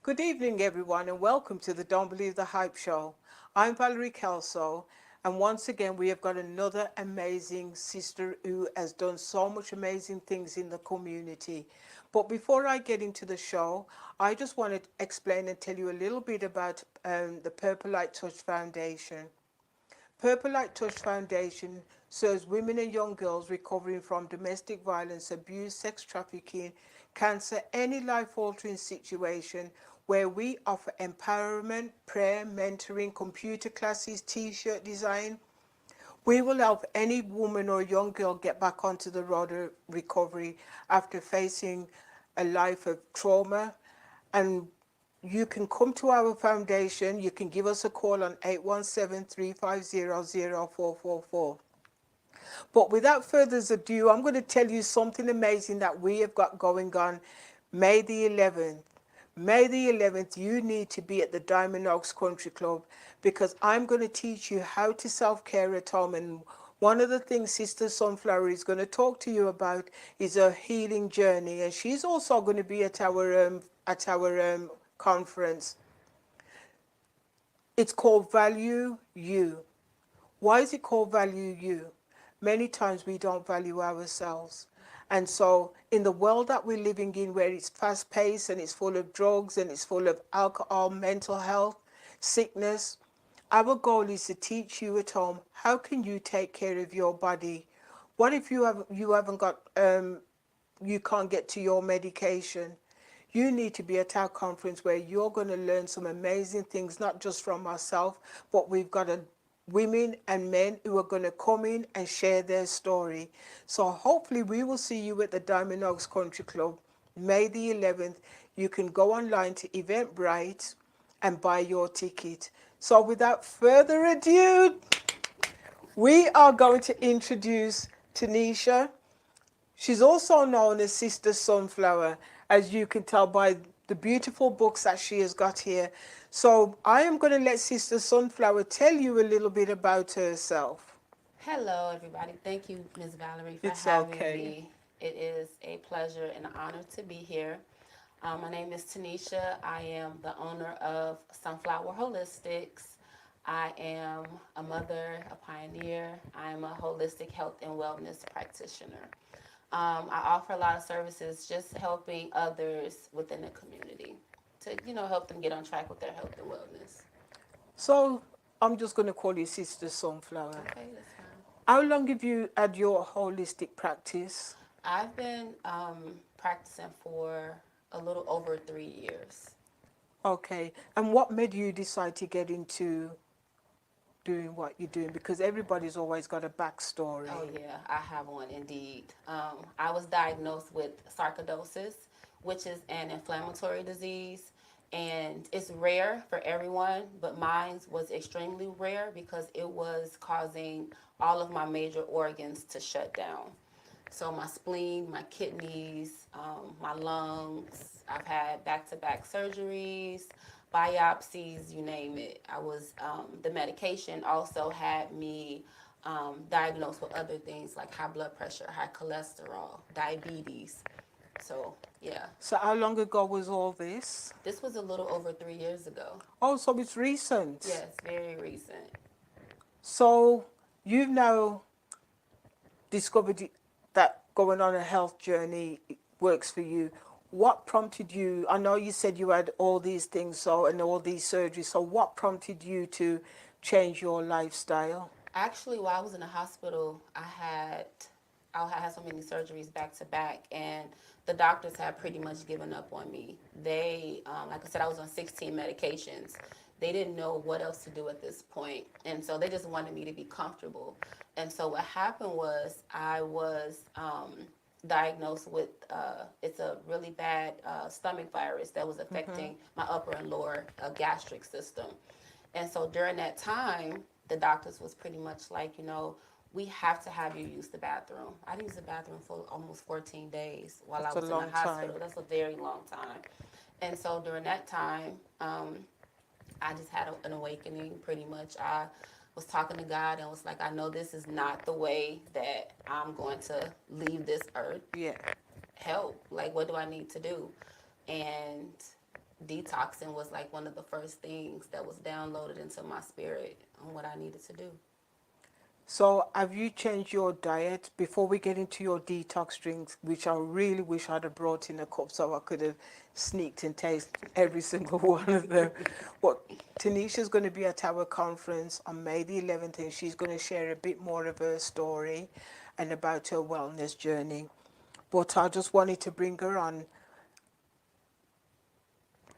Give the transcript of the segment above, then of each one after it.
Good evening, everyone, and welcome to the Don't Believe the Hype Show. I'm Valerie Kelso, and once again, we have got another amazing sister who has done so much amazing things in the community. But before I get into the show, I just want to explain and tell you a little bit about the Purple Light Touch Foundation. Purple Light Touch Foundation serves women and young girls recovering from domestic violence, abuse, sex trafficking, cancer, any life altering situation where we offer empowerment, prayer, mentoring, computer classes, t shirt design. We will help any woman or young girl get back onto the road of recovery after facing a life of trauma. And you can come to our foundation. You can give us a call on 817-350-0444. But without further ado, I'm going to tell you something amazing that we have got going on May the 11th. May the 11th, you need to be at the Diamond Oaks Country Club because I'm going to teach you how to self-care at home. And one of the things Sister Sunflower is going to talk to you about is a healing journey. And she's also going to be at our conference. It's called Value You. Why is it called Value You? Many times we don't value ourselves. And so, in the world that we're living in, where it's fast paced and it's full of drugs and it's full of alcohol, mental health, sickness, our goal is to teach you at home how can you take care of your body. What if you haven't got you can't get to your medication? You need to be at our conference where you're going to learn some amazing things, not just from myself, but we've got women and men who are going to come in and share their story. So hopefully we will see you at the Diamond Oaks Country Club, May the 11th. You can go online to Eventbrite and buy your ticket. So without further ado, we are going to introduce Taneisha. She's also known as Sister Sunflower, as you can tell by the beautiful books that she has got here. So I am going to let Sister Sunflower tell you a little bit about herself. Hello, everybody. Thank you, Ms. Valerie, for It's having okay. me. It is a pleasure and an honor to be here. My name is Taneisha. I am the owner of Sunflower Holistics. I am a mother, a pioneer. I am a holistic health and wellness practitioner. I offer a lot of services just helping others within the community to, help them get on track with their health and wellness. So I'm just going to call you Sister Sunflower. Okay, that's fine. How long have you had your holistic practice? I've been practicing for a little over 3 years. Okay. And what made you decide to get into doing what you're doing? Because everybody's always got a Oh backstory. yeah, I have one indeed. I was diagnosed with sarcoidosis, which is an inflammatory disease, and it's rare for everyone, but mine was extremely rare because it was causing all of my major organs to shut down. So my spleen, my kidneys, my lungs. I've had back-to-back surgeries, biopsies, you name it. The medication also had me diagnosed with other things like high blood pressure, high cholesterol, diabetes. So yeah, So how long ago was all this? this was a little over 3 years ago. Oh, so it's recent. Yes, very recent. So you've now discovered that going on a health journey works for you. What prompted you? I know you said you had all these things, so and all these surgeries. So what prompted you to change your lifestyle? Actually, while I was in the hospital, I had so many surgeries back to back, and the doctors had pretty much given up on me. Like I said, I was on 16 medications. They didn't know what else to do at this point, and so they just wanted me to be comfortable. And so what happened was I was diagnosed with it's a really bad stomach virus that was affecting my upper and lower gastric system. And so during that time, the doctors was pretty much like, we have to have you use the bathroom. I used the bathroom for almost 14 days while I That's a was in the long time. hospital. That's a very long time. And so during that time, I just had an awakening pretty much. I was talking to God and was like, I know this is not the way that I'm going to leave this earth. Yeah. Help. Like, what do I need to do? And detoxing was like one of the first things that was downloaded into my spirit on what I needed to do. So have you changed your diet before we get into your detox drinks, which I really wish I'd have brought in a cup so I could have sneaked and tasted every single one of them. But Taneisha's going to be at our conference on May the 11th, and she's going to share a bit more of her story and about her wellness journey. But I just wanted to bring her on.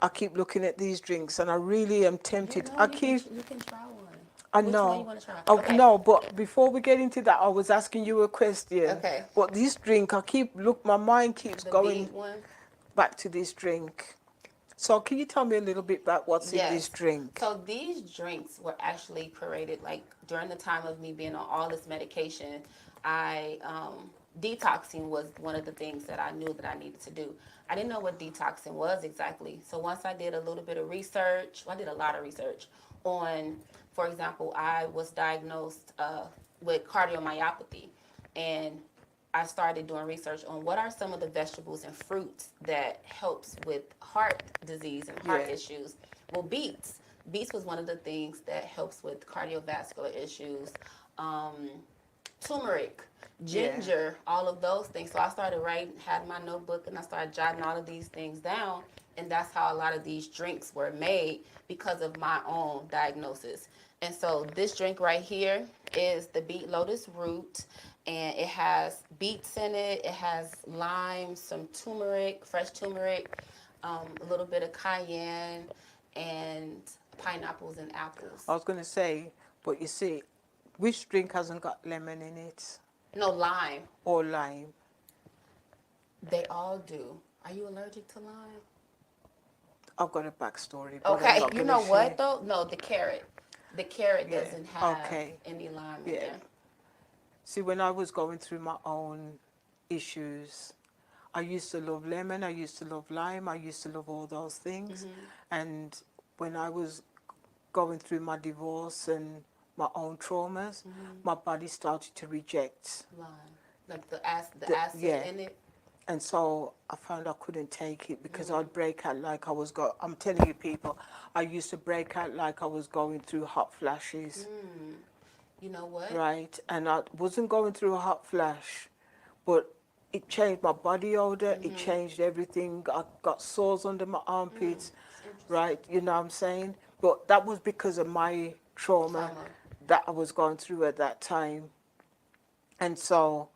I keep looking at these drinks and I really am You tempted. know, I keep, you can try one. I Which one you know. want to try? Oh, Okay. no, but before we get into that, I was asking you a question. Okay. But this drink, my mind keeps The going beet one. back to this drink. So can you tell me a little bit about what's in this Yes. drink? So these drinks were actually created like during the time of me being on all this medication. I detoxing was one of the things that I knew that I needed to do. I didn't know what detoxing was exactly. So once I did a little bit of research, well, I did a lot of research on, for example, I was diagnosed with cardiomyopathy, and I started doing research on what are some of the vegetables and fruits that helps with heart disease and heart Yeah, issues. Well, beets. Beets was one of the things that helps with cardiovascular issues. Um, Turmeric, yeah. ginger, all of those things. So I started writing, had my notebook, and I started jotting all of these things down. And that's how a lot of these drinks were made because of my own diagnosis. And so this drink right here is the beet lotus root, and it has beets in it. It has lime, some turmeric, fresh turmeric, a little bit of cayenne, and pineapples and apples. I was going to say, but you see, which drink hasn't got lemon in it No, lime. or lime? They all do. Are you allergic to lime? I've got a backstory, but I'm Okay, not you going to know share. what though? No, the carrot. The carrot Yeah, doesn't have okay, any lime in yeah. there. See, when I was going through my own issues, I used to love lemon, I used to love lime, I used to love all those things. Hmm. And when I was going through my divorce and my own traumas, Hmm. my body started to reject Lime, like the acid yeah. in it. And so I found I couldn't take it because Hmm. I'd break out like I was I'm telling you people, I used to break out like I was going through hot flashes, Mm. You know what? right? And I wasn't going through a hot flash, but it changed my body odor, it Hmm. changed everything. I got sores under my Mm. armpits, It's interesting. right? You know what I'm saying? But that was because of my trauma Trauma. that I was going through at that time. And so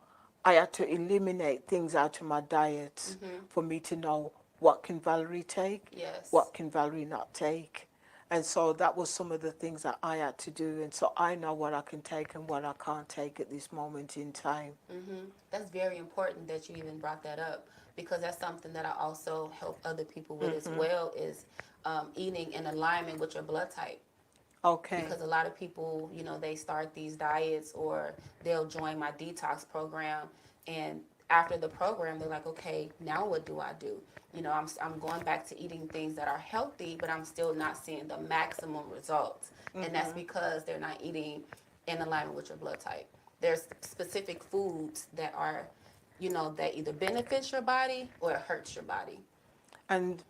I had to eliminate things out of my diet Hmm. for me to know what can Valerie take, Yes. what can Valerie not take. And so that was some of the things that I had to do. And so I know what I can take and what I can't take at this moment in time. That's very important that you even brought that up, because that's something that I also help other people with as well, is eating in alignment with your blood type. Okay. Because a lot of people, you know, they start these diets or they'll join my detox program, and after the program they're like, okay, now what do I do? You know, I'm going back to eating things that are healthy, but I'm still not seeing the maximum results. And that's because they're not eating in alignment with your blood type. There's specific foods that are, you know, that either benefits your body or it hurts your body. And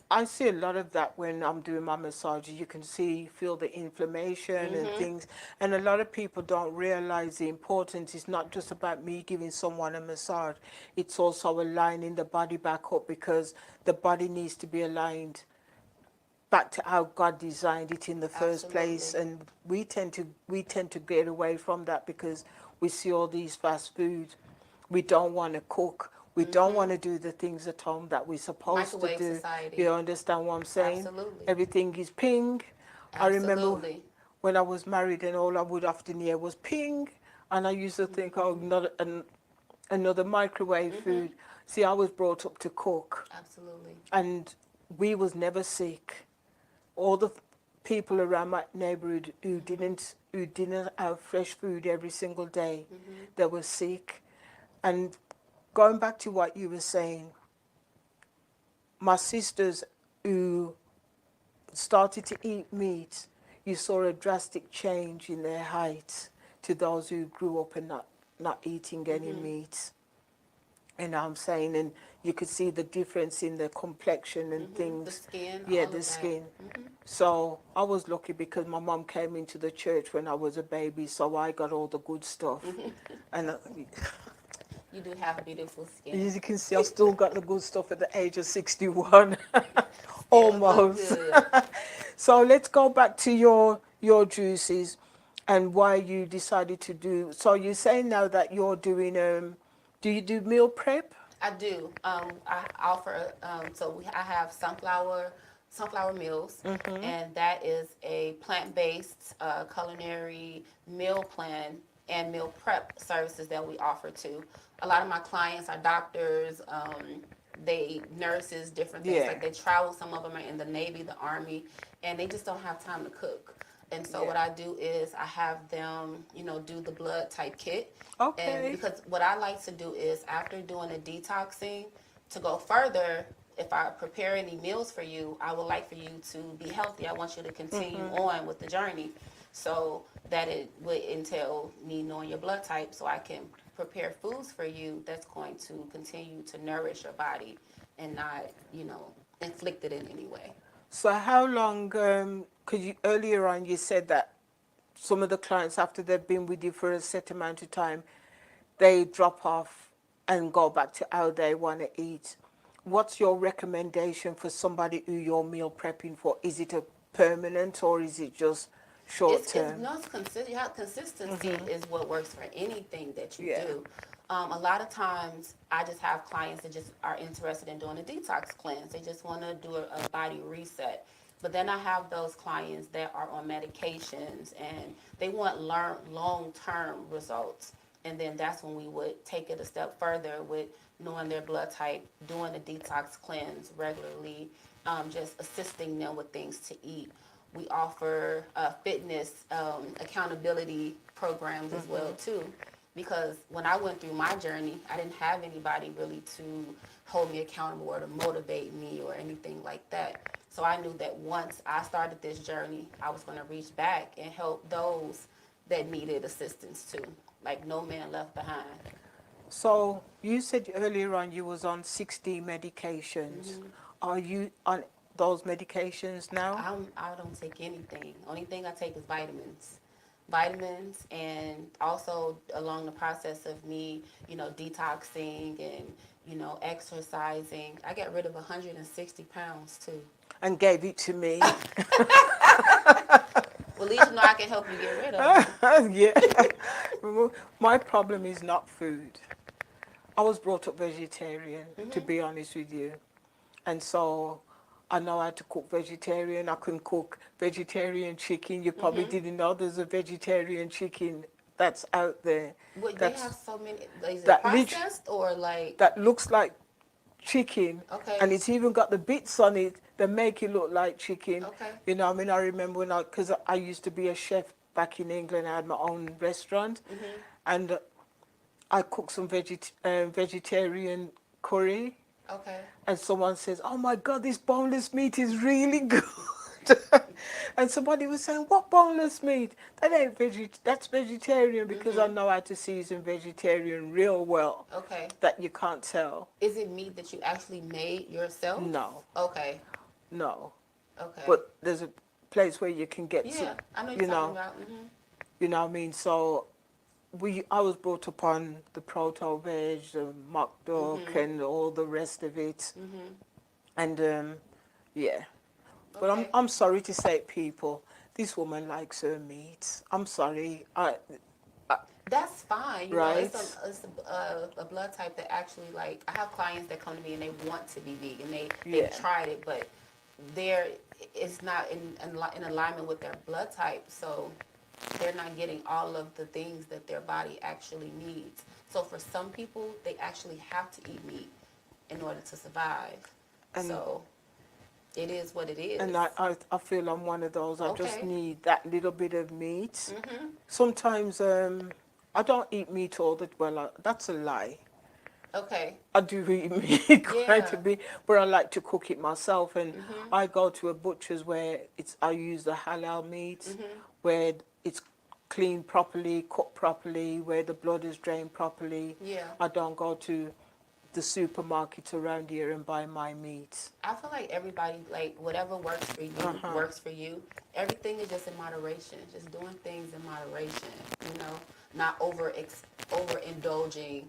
I see a lot of that when I'm doing my massages. You can feel the inflammation and Mm-hmm. things. And a lot of people don't realize the importance. It's not just about me giving someone a massage. It's also aligning the body back up because the body needs to be aligned back to how God designed it in the first place. Absolutely. And we tend to get away from that because we see all these fast foods. We don't want to cook. We don't Mm-hmm. want to do the things at home that we're supposed to Microwave do. society. You understand what I'm saying? Absolutely. Everything is ping. I remember Absolutely. when I was married and all I would often hear was ping. And I used to think, oh, another microwave Mm-hmm. food. See, I was brought up to cook Absolutely. and we was never sick. All the people around my neighborhood who didn't have fresh food every single day, Mm-hmm. they were sick. And going back to what you were saying, my sisters who started to eat meat, you saw a drastic change in their height to those who grew up and not eating any Mm-hmm. meat. You know what I'm saying? And you could see the difference in the complexion and The things. skin, Yeah, all the of that. skin. So I was lucky because my mom came into the church when I was a baby, so I got all the good stuff. And You do have beautiful skin. as you can see, I still got the good stuff at the age of 61, Still look almost. good. So let's go back to your juices and why you decided to do. So you're saying now that you're doing do you do meal prep? I do. I offer. I have sunflower meals, and that is a plant-based culinary meal plan and meal prep services that we offer to. A lot of my clients are doctors. They nurses, different things Yeah, like they travel. Some of them are in the Navy, the Army, and they just don't have time to cook. And so yeah. what I do is I have them, do the blood type kit. And Okay. because what I like to do is after doing the detoxing, to go further, if I prepare any meals for you, I would like for you to be healthy. I want you to continue on with the journey. So that it would entail me knowing your blood type so I can prepare foods for you that's going to continue to nourish your body and not, inflict it in any way. So how long, because you earlier on you said that some of the clients, after they've been with you for a set amount of time, they drop off and go back to how they want to eat. What's your recommendation for somebody who you're meal prepping for? Is it a permanent or is it just short It's term? no consistent. Consistency is what works for anything that you Yeah. do. A lot of times, I just have clients that just are interested in doing a detox cleanse. They just want to do a body reset. But then I have those clients that are on medications and they want long term results. And then that's when we would take it a step further with knowing their blood type, doing a detox cleanse regularly, just assisting them with things to eat. We offer fitness accountability programs as well too, because when I went through my journey, I didn't have anybody really to hold me accountable or to motivate me or anything like that. So I knew that once I started this journey, I was going to reach back and help those that needed assistance too. Like no man left behind. So you said earlier on you was on 60 medications. Are you on those medications now? I don't take anything. Only thing I take is vitamins, and also along the process of me, detoxing and exercising, I got rid of 160 pounds too. And gave it to me. Well, at least I can help you get rid of them. Yeah. My problem is not food. I was brought up vegetarian, to be honest with you. And so I know how to cook vegetarian. I can cook vegetarian chicken. You probably didn't know there's a vegetarian chicken that's out there. But they have That's so many. Is it that lit processed or like? that looks like chicken, Okay, and it's even got the bits on it that make it look like chicken. okay, You know, I mean, I remember when because I used to be a chef back in England. I had my own restaurant, and I cooked some vegetarian curry, okay. and someone says, "Oh my God, this boneless meat is really good." And somebody was saying, "What boneless meat? That ain't that's vegetarian," because I know how to season vegetarian real well. Okay. That you can't tell. Is it meat that you actually made yourself? No, Okay. no. Okay. But there's a place where you can get some, Yeah, I know you're you talking know, about. you know what I mean? So I was brought up on the proto veg, the mock duck, and all the rest of it. And yeah, but Okay. I'm sorry to say it, people. This woman likes her meat. I'm sorry. I That's fine. right? It's a blood type that actually like I have clients that come to me and they want to be vegan. They've Yeah. tried it, but they're it's not in alignment with their blood type. So they're not getting all of the things that their body actually needs. So for some people, they actually have to eat meat in order to survive. And So it is what it and is. I feel I'm one of those. I just Okay. need that little bit of meat. Sometimes I don't eat meat all the well. That's a lie. Okay. I do eat meat quite a Yeah. bit, but I like to cook it myself. And I go to a butcher's where I use the halal meat, where it's cleaned properly, cooked properly, where the blood is drained properly. Yeah. I don't go to the supermarket around here and buy my meat. I feel like everybody, like whatever works for you, works for you. Everything is just in moderation. Just doing things in moderation. You know, not overindulging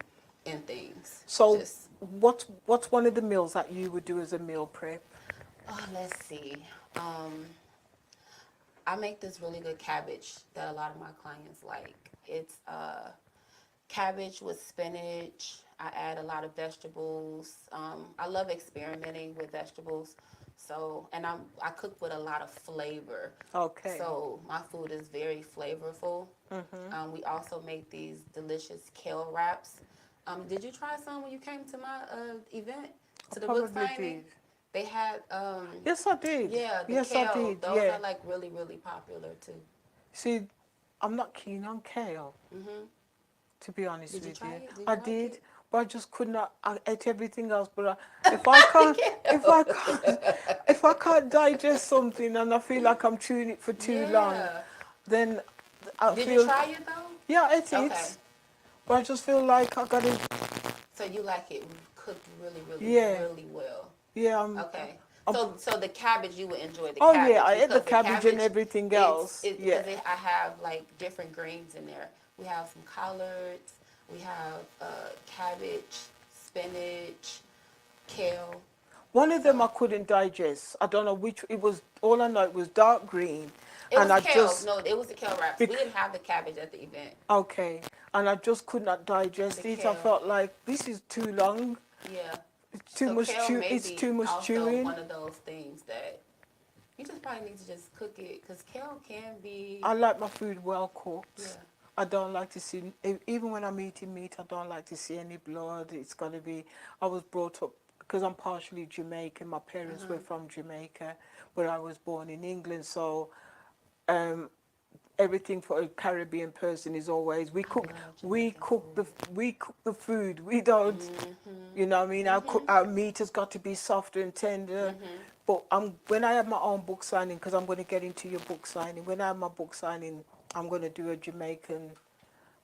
in things. So, Just what's one of the meals that you would do as a meal prep? let's see. Um, I make this really good cabbage that a lot of my clients like. It's cabbage with spinach. I add a lot of vegetables. I love experimenting with vegetables. So, and I cook with a lot of flavor. Okay. So my food is very flavorful. We also make these delicious kale wraps. Did you try some when you came to my event, I to the book probably signing? did. They had, Yes, I did. yeah, the Yes, I kale. did. Those Yeah. are like really, really popular too. See, I'm not keen on kale, hmm to be honest Did you with try you. it? Did I you like did, it? but I just could not. I ate everything else, but if I can't, if I can't digest something and I feel like I'm chewing it for too long, Yeah. then I Did you feel, try it though? yeah, I ate Okay. it, but I just feel like I gotta, So you like it cooked really, really, yeah, really well. yeah. Okay. I'm, So the cabbage you would enjoy the oh yeah, cabbage I ate the because the cabbage and cabbage everything else. Yeah. because I have like different greens in there. We have some collards. We have cabbage, spinach, kale. One of them So I couldn't digest. I don't know which. It was all I know. It was dark green, it and was I kale. just No, it was the kale wraps. We bec- didn't have the cabbage at the event. okay, and I just could not The digest it. I kale. felt like this is too long. Yeah. It's too So much kale chew. may It's be too much also chewing. one of those things that you just probably need to just cook it because kale can be, I like my food well cooked. yeah. I don't like to see, even when I'm eating meat, I don't like to see any blood. It's got to be, I was brought up, because I'm partially Jamaican, my parents were from Jamaica, but I was born in England, so um, everything for a Caribbean person is always, I love Jamaican we cook the food. We don't, you know what I mean? Our meat has got to be softer and tender. But when I have my own book signing, because I'm going to get into your book signing, when I have my book signing, I'm going to do a Jamaican,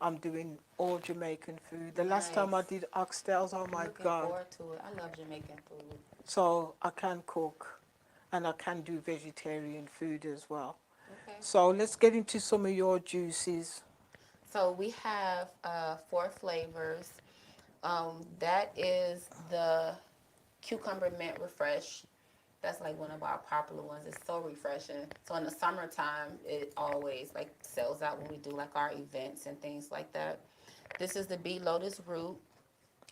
I'm doing all Jamaican food. The food. last time I Nice. did oxtails, oh I'm my looking God. forward to it. I love Jamaican food. So I can cook and I can do vegetarian food as well. Okay. So let's get into some of your juices. So we have four flavors. That is the cucumber mint refresh. That's like one of our popular ones. It's so refreshing. So in the summertime, it always like sells out when we do like our events and things like that. This is the bee lotus root,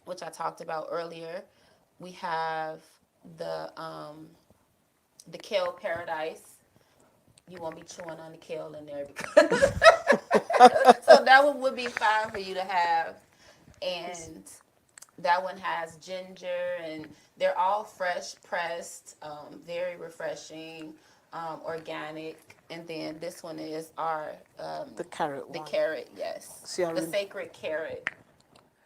which I talked about earlier. We have the kale paradise. You won't be chewing on the kale in there because so that one would be fine for you to have. And that one has ginger, and they're all fresh pressed, very refreshing, organic. And then this one is our The carrot the one. carrot, yes, See, the sacred carrot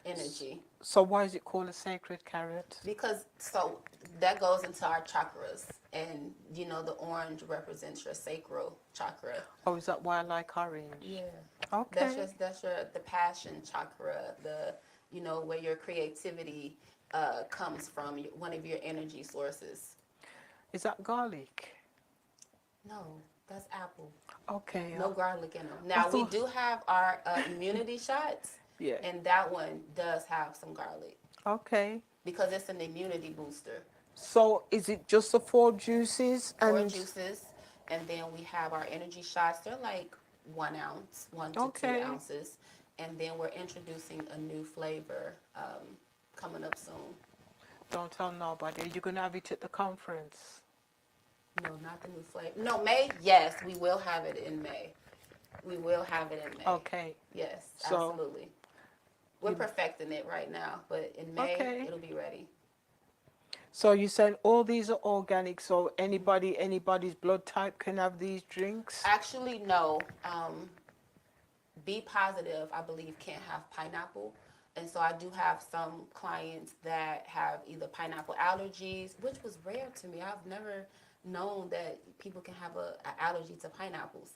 energy. so why is it called a sacred carrot? Because so that goes into our chakras, and you know the orange represents your sacral chakra. Oh, is that why I like orange? Yeah, Okay. that's your the passion chakra, the you know where your creativity comes from, one of your energy sources. Is that garlic? No, that's apple. Okay. No garlic in them. I Now we thought, do have our immunity shots, yeah. and that one does have some garlic Okay. because it's an immunity booster. So is it just the four juices Four and juices, and then we have our energy shots. They're like 1 ounce, 1 to 2 okay. ounces, and then we're introducing a new flavor coming up soon. Don't tell nobody. You're gonna have it at the conference. No, not the new flavor. No, May. Yes, we will have it in May. We will have it in May. Okay. Yes, So absolutely. We're perfecting it right now, but in May okay. it'll be ready. So you said all these are organic, so anybody's blood type can have these drinks? Actually, no. B positive, I believe, can't have pineapple. And so I do have some clients that have either pineapple allergies, which was rare to me. I've never known that people can have a allergy to pineapples,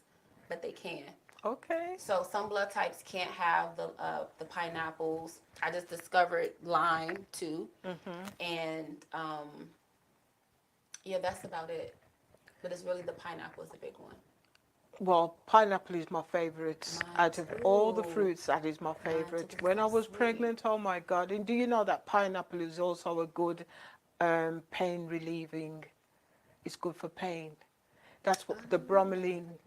but they can. Okay. So some blood types can't have the pineapples. I just discovered lime too, and yeah, that's about it. But it's really the pineapple is the big one. Well, pineapple is my favorite. Mine Out of all the too. fruits, that is my Mine too, favorite. 'cause When it's I so was sweet. pregnant, oh my God. And do you know that pineapple is also a good pain relieving? It's good for pain. That's what the bromelain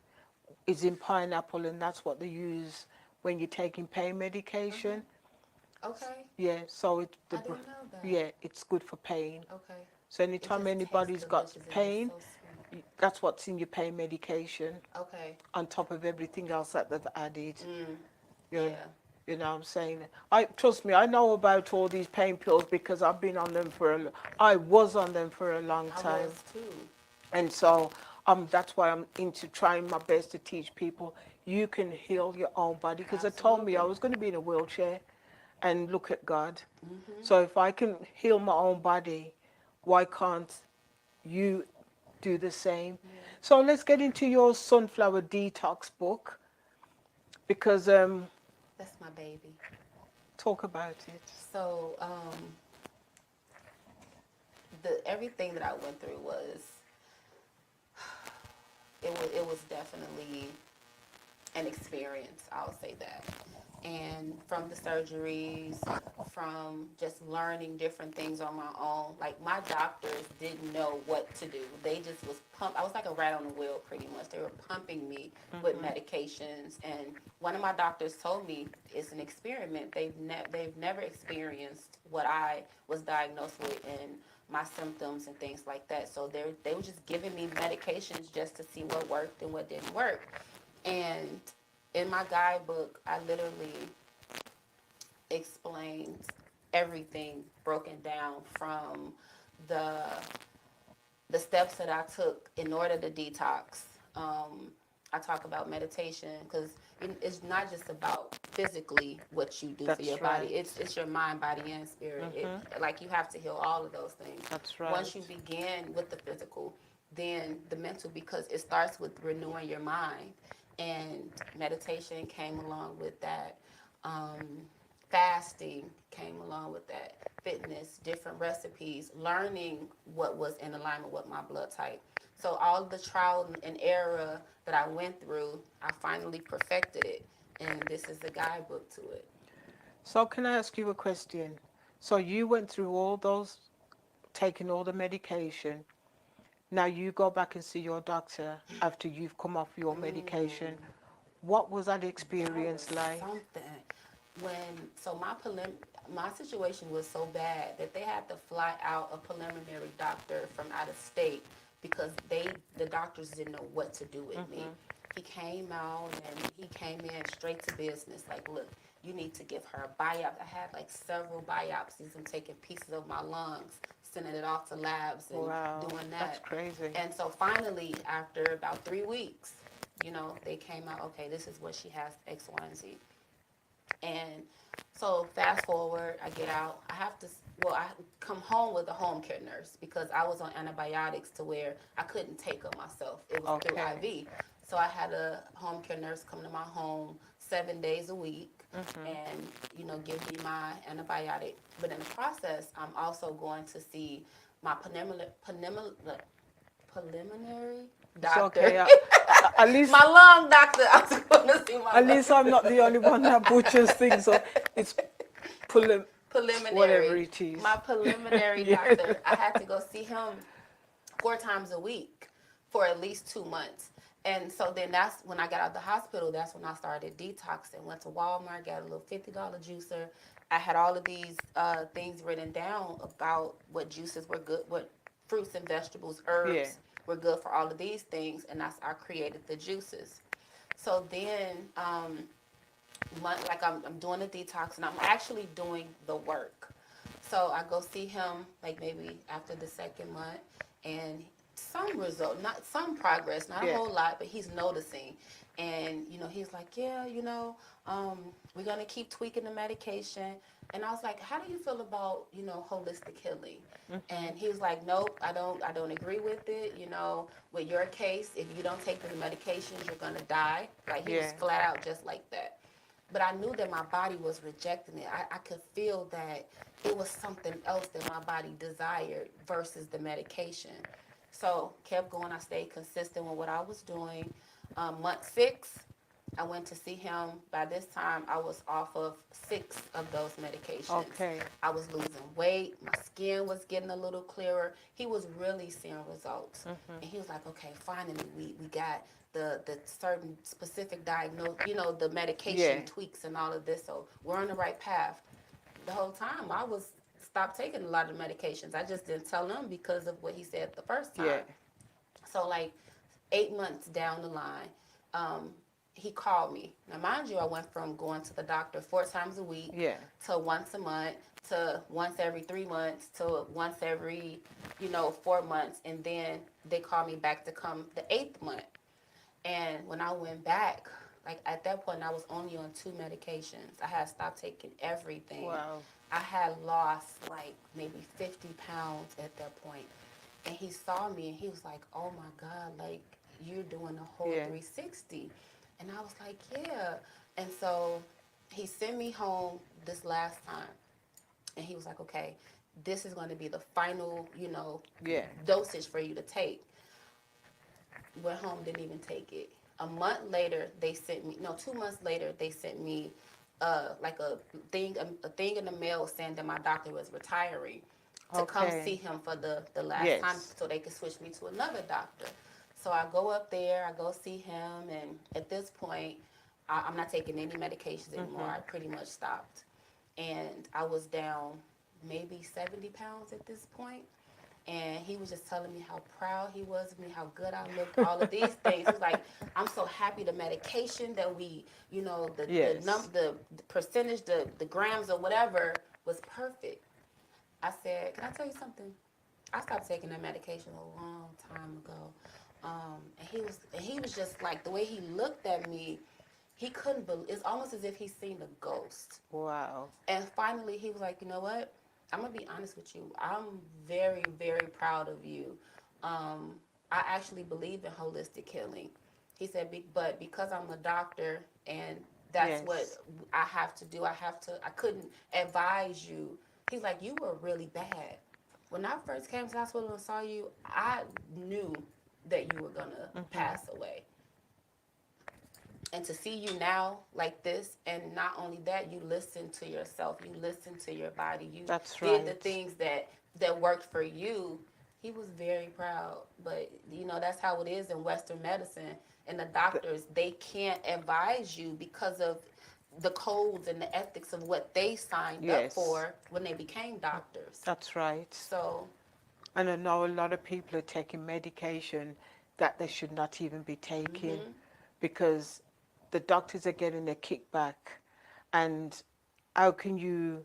is in pineapple, and that's what they use when you're taking pain medication. Okay, Yeah, so I didn't know that. yeah, it's good for pain. Okay, So it anytime just tastes anybody's got delicious and it's pain, so sweet. that's what's in your pain medication Okay, on top of everything else that they've added. You yeah. you know what I'm saying? I trust me, I know about all these pain pills because I've been on them I was on them for a long I time. was too. And so that's why I'm into trying my best to teach people you can heal your own body. Because they told me I Absolutely. was going to be in a wheelchair, and look at God. So if I can heal my own body, why can't you do the same? Yeah, So let's get into your sunflower detox book because that's my baby. talk about it. So, the everything that I went through was it was definitely an experience. I'll say that. And from the surgeries, from just learning different things on my own, like my doctors didn't know what to do. They just was I was like a rat on a wheel, pretty much. They were pumping me with medications, and one of my doctors told me it's an experiment. They've never experienced what I was diagnosed with and my symptoms and things like that. So they were just giving me medications just to see what worked and what didn't work. And in my guidebook, I literally explained everything broken down from the the steps that I took in order to detox. I talk about meditation because it's not just about physically what you do for your That's body. right. It's your mind, body, and spirit. Like you have to heal all of those things. That's Once right. you begin with the physical, then the mental, because it starts with renewing your mind, and meditation came along with that. Um, Fasting came along with that. Fitness, different recipes, learning what was in alignment with my blood type. So all the trial and error that I went through, I finally perfected it, and this is the guidebook to it. So can I ask you a question? So you went through all those, taking all the medication. Now you go back and see your doctor after you've come off your medication. What was that That was experience like? something. My situation was so bad that they had to fly out a preliminary doctor from out of state because the doctors didn't know what to do with me. He came out and he came in straight to business. Like, look, you need to give her a biopsy. I had like several biopsies and taking pieces of my lungs, sending it off to labs and Wow, doing that's that. crazy. And so finally, after about 3 weeks, they came out, okay, this is what she has, X, Y, and Z. And so fast forward, I get out. I come home with a home care nurse because I was on antibiotics to where I couldn't take them myself. It was through Okay. IV. So I had a home care nurse come to my home 7 days a week and, give me my antibiotic. But in the process, I'm also going to see my preliminary It's doctor. okay. At least, My lung doctor. I was going to see my at lung least I'm not the only one that butchers things. So it's prelim, whatever preliminary. it is. My preliminary Yeah. doctor. I had to go see him 4 times a week for at least 2 months. And so then that's when I got out of the hospital. That's when I started detoxing. Went to Walmart, got a little $50 juicer. I had all of these things written down about what juices were good, what fruits and vegetables, Yeah. herbs were good for all of these things, and I created the juices. So then, like I'm doing the detox, and I'm actually doing the work. So I go see him like maybe after the second month, and some result, not some progress, not a Yeah. whole lot, but he's noticing. And, he's like, yeah, um, we're going to keep tweaking the medication. And I was like, how do you feel about, holistic healing? Hmm. And he was like, nope, I don't agree with it. With your case, if you don't take the medications, you're going to die. Like, he was Yeah. flat out just like that. But I knew that my body was rejecting it. I could feel that it was something else that my body desired versus the medication. So kept going. I stayed consistent with what I was doing. Month 6, I went to see him. By this time, I was off of 6 of those medications. Okay. I was losing weight. My skin was getting a little clearer. He was really seeing results. Hmm. And he was like, okay, finally, we got the certain specific diagnose, the Yeah. medication tweaks and all of this. So we're on the right path. The whole time, I was stopped taking a lot of medications. I just didn't tell him because of what he said the first Yeah. time. So like 8 months down the line, um, he called me. Now, mind you, I went from going to the doctor 4 times a week Yeah. to once a month to once every 3 months to once every, 4 months. And then they called me back to come the 8th month. And when I went back, like at that point, I was only on 2 medications. I had stopped taking everything. Wow. I had lost like maybe 50 pounds at that point. And he saw me and he was like, oh my God, like you're doing a whole Yeah. 360. And I was like, yeah. And so he sent me home this last time. And he was like, okay, this is going to be the final, Yeah. dosage for you to take. Went home, didn't even take it. A month later, they sent me. No, 2 months later, they sent me, like a thing in the mail saying that my doctor was retiring, to come see Okay. him for the last time, Yes. so they could switch me to another doctor. So I go up there, I go see him, and at this point, I'm not taking any medications anymore. Hmm. I pretty much stopped, and I was down maybe 70 pounds at this point. And he was just telling me how proud he was of me, how good I looked, all of these things. He was like, I'm so happy the medication that we, Yes. the percentage, the grams or whatever was perfect. I said, can I tell you something? I stopped taking that medication a long time ago. And he was just like, the way he looked at me, he couldn't believe, it's almost as if he's seen a ghost. Wow. And finally, he was like, you know what? I'm going to be honest with you. I'm very, very proud of you. Um, I actually believe in holistic healing. He said, but because I'm a doctor and that's what Yes. I have to do, I couldn't advise you. He's like, you were really bad. When I first came to the hospital and saw you, I knew that you were going to Hmm. pass away. And to see you now like this, and not only that, you listen to yourself, you listen to your body, you That's did the right. things that worked for you. He was very proud. But that's how it is in Western medicine. And the Th- doctors, they can't advise you because of the codes and the ethics of what they signed up yes. for when they became doctors. That's right. So And I know a lot of people are taking medication that they should not even be taking mhm, because the doctors are getting a kickback. And how can you're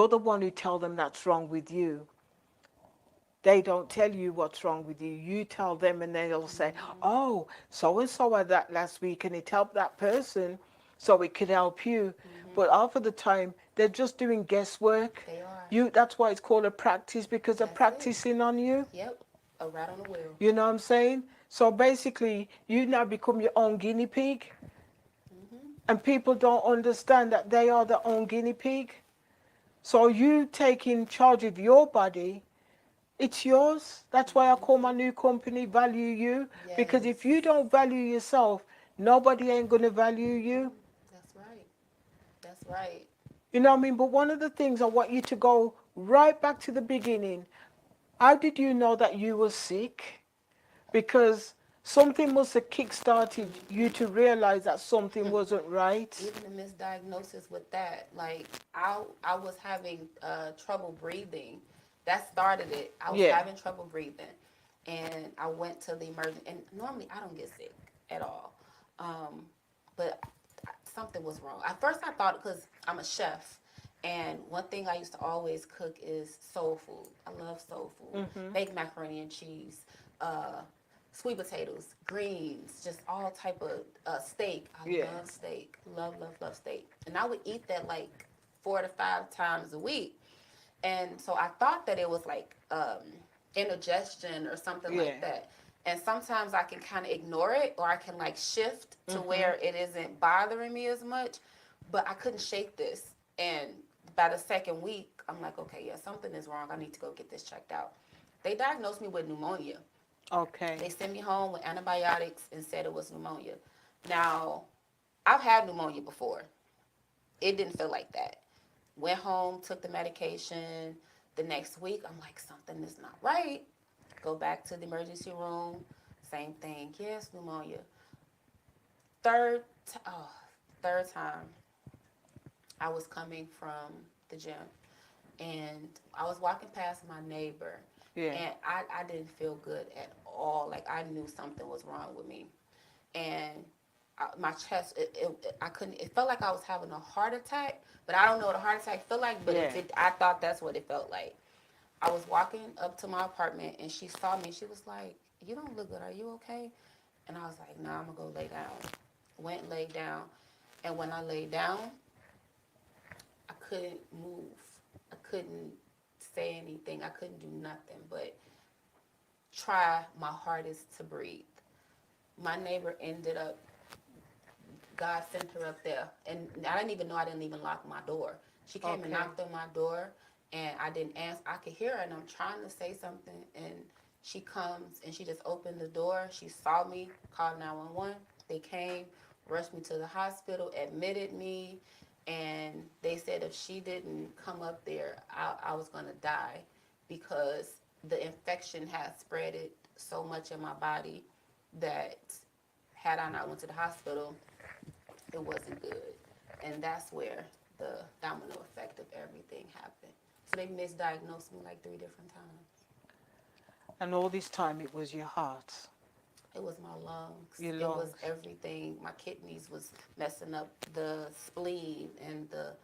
the one who tell them that's wrong with you. They don't tell you what's wrong with you. You tell them and they'll say, mhm, oh, so and so had that last week and it helped that person, so it could help you. mhm. But half of the time, they're just doing guesswork. They are. That's why it's called a practice, because they're That's it. practicing on you. Yep. A rat on the wheel. You know what I'm saying? So basically, you now become your own guinea pig. Mhm. And people don't understand that they are their own guinea pig. So you taking charge of your body, it's yours. That's why I call my Mhm. new company Value You. Because if you Yes. don't value yourself, nobody ain't going to value you. Mhm. That's right. That's right. You know what I mean? But one of the things I want you to go right back to the beginning. How did you know that you were sick? Because something must have kick-started you Mhm. to realize that something wasn't right. Even the misdiagnosis with that, like I was having trouble breathing. That started it. I was Yeah. having trouble breathing, and I went to the emergency. And normally I don't get sick at all, but something was wrong. At first I thought because I'm a chef, And one thing I used to always cook is soul food. I love soul food. Mm-hmm. Baked macaroni and cheese, uh, sweet potatoes, greens, just all type of steak. I Yeah. love steak. Love, love, love steak. And I would eat that like 4 to 5 times a week. And so I thought that it was like indigestion or something Yeah. like that. And sometimes I can kind of ignore it, or I can like shift to Mm-hmm. where it isn't bothering me as much. But I couldn't shake this. And by the second week, I'm like, okay, yeah, something is wrong. I need to go get this checked out. They diagnosed me with pneumonia. Okay. They sent me home with antibiotics and said it was pneumonia. Now, I've had pneumonia before. It didn't feel like that. Went home, took the medication. The next week, I'm like, something is not right. Go back to the emergency room. Same thing. Yes, pneumonia. Third, oh, third time, I was coming from the gym, and I was walking past my neighbor, Yeah. and I didn't feel good at all. Like I knew something was wrong with me, and my chest, I couldn't. It felt like I was having a heart attack, but I don't know what a heart attack felt like. But Yeah. if it, I thought that's what it felt like. I was walking up to my apartment, and she saw me. She was like, "You don't look good. Are you okay?" And I was like, "Nah, I'm gonna go lay down." Went and laid down, and when I laid down, I couldn't move. I couldn't say anything. I couldn't do nothing but try my hardest to breathe. My neighbor ended up, God sent her up there. And I didn't even know, I didn't even lock my door. She came and Okay. knocked on my door, and I didn't answer. I could hear her, and I'm trying to say something. And she comes and she just opened the door. She saw me, called 911. They came, rushed me to the hospital, admitted me, and they said if she didn't come up there, I was going to die because the infection had spread it so much in my body that had I not went to the hospital, it wasn't good. And that's where the domino effect of everything happened. So they misdiagnosed me like 3 different times. And all this time it was your heart, It was my lungs. your It was lungs. everything. My kidneys was messing up, the spleen and the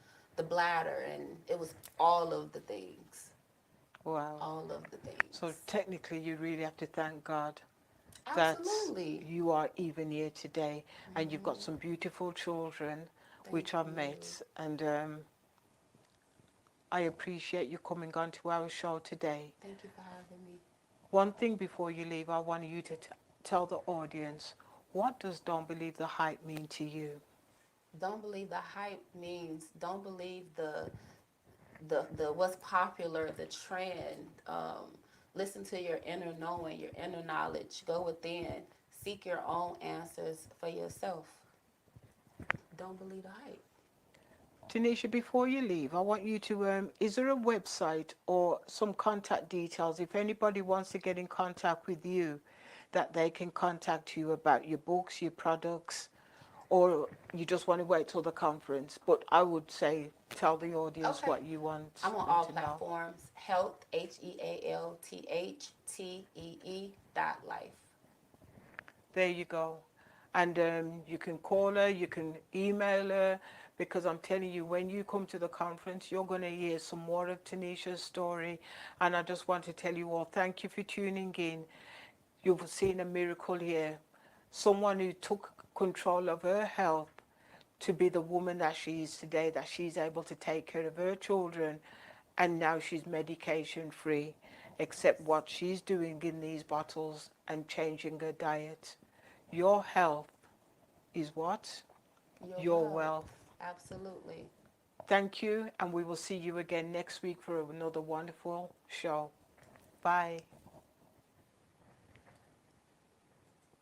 bladder, and it was all of the things. Wow. All of the So things. technically, you really have to thank God that Absolutely. you are even here today, and you've got Hmm. some beautiful children, Thank which I've you. met, and I appreciate you coming on to our show today. Thank you for having me. One thing before you leave, I want you to tell the audience, what does "Don't Believe the Hype" mean to you? Don't believe the hype means don't believe the what's popular, the trend. Listen to your inner knowing, your inner knowledge. Go within. Seek your own answers for yourself. Don't believe the hype. Taneisha, before you leave, I want you to, is there a website or some contact details if anybody wants to get in contact with you, that they can contact you about your books, your products, or you just want to wait till the conference? But I would say tell the audience Okay. what you want I'm on them all to know. platforms. Health, HEALTHTEE.life. There you go. And you can call her, you can email her, because I'm telling you, when you come to the conference, you're going to hear some more of Tanisha's story. And I just want to tell you all, thank you for tuning in. You've seen a miracle here. Someone who took control of her health to be the woman that she is today, that she's able to take care of her children, and now she's medication free, except what she's doing in these bottles and changing her diet. Your health is what? Your Your wealth. wealth. Absolutely. Thank you, and we will see you again next week for another wonderful show. Bye.